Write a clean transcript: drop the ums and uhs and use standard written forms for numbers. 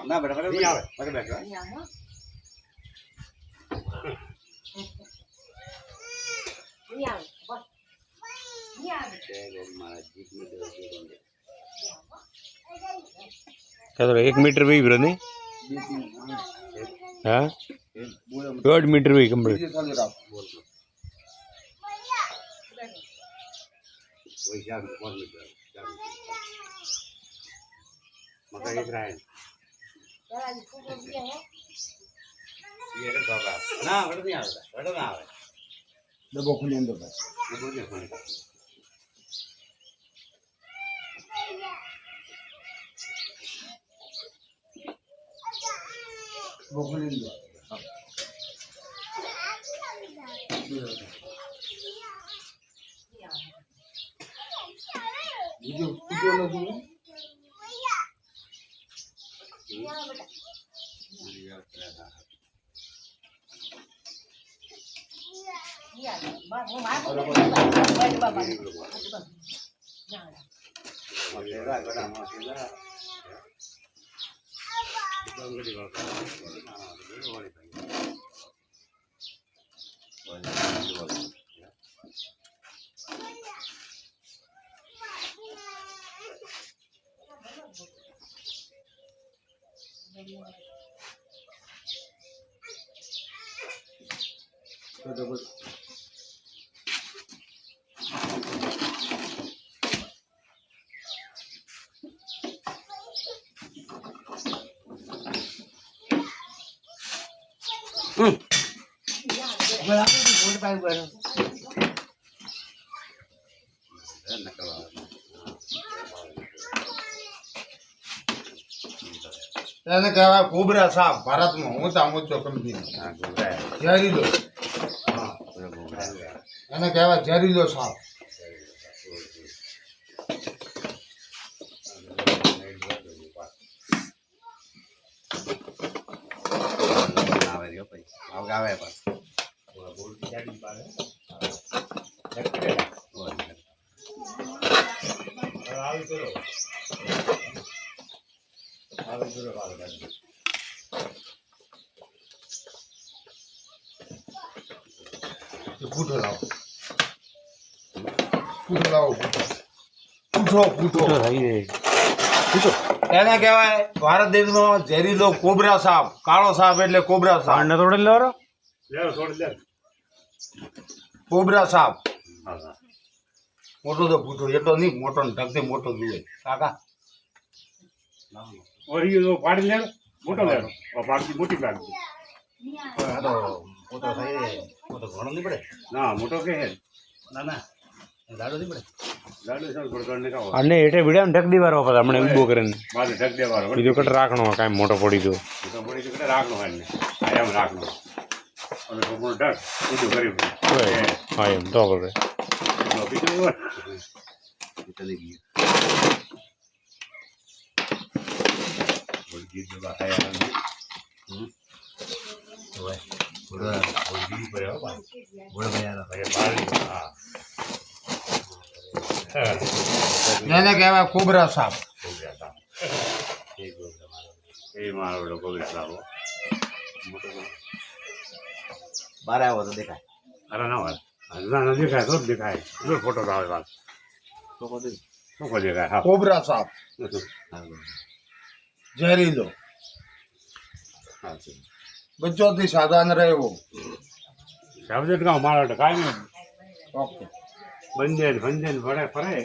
ના બેટા બેટા નહીં આવે. બેટા બેટા તો 1 મીટર વી બ્રો નહીં હા 1.5 મીટર વી કમ્પ્લીટ वही जाग कौन मिल रहा मगर एक रहा है ये कर बाबा ना बड़ा नहीं आता बड़ा ना आवे ડબ્બો ખોલી અંદર ये बोल दे कोने ડબ્બો ખોલી અંદર બીજું કૂટો નથી એને કહેવાય કોબરા સાપ ભારતમાં ઊંચા ઊંચો કંપની हां गोबरा है ઝેરીલો हां पूरा गोबरा है એને કહેવાય ઝેરીલો સાપ आवे रे भाई आव आवे पास पूरा बोल की गाड़ी पाले देखते हो આવી કરો આવી કરો વાત કરી પૂઠો લાવો પૂઠો લાવો પૂઠો પૂઠો થઈ જાય એને કહેવાય ભારત દેશમાં ઝેરીલો કોબરા સાપ કાળો સાપ એટલે કોબરા સાપ પાણી થોડે લેવાનો લેવો થોડી લે કોબરા સાપ हां हां મોટો તો પૂઠો એટલો નહીં મોટો ને ઢગથી મોટો જોઈએ કાકા और ये जो पाड़ी ले लो मोटो ले लो और पाड़ी मोटी पाड़ी आ तो वो तो सही है वो तो घणो नहीं पड़े ना मोटो के है ना ना लाडो नहीं पड़े लाडू सब बड़ करने का हो અને એટલે વિડીયો ઢક દીવાનો પછી હમણે ઊભો કરીને बाद ढक दे बार બીજો કટ રાખણો કાંઈ મોટો પડી ગયો तो बड़ी जगह राख लो है आया राख लो और तो पूरा ढक ऊंधो करी હા એમ તો કરે अभी तो चले गई बोल की जो बात है तो है पूरा बोल की पर है बोल भैया ना भाई बाहर हां એને કહેવાય કોબરા સાપ हो गया था ये मारो लोगों को बताओ मोटो बाहर आया वो तो देखा अरे ना ना देखा है सब देखा है इधर फोटो का बात तो को दे तो को देखा है हां કોબરા સાપ ઝેરીલો हां બચ્ચોથી સાવધાન રહેવો सब जगह मारो तो काई नहीं ઓકે बंदे बड़े फरे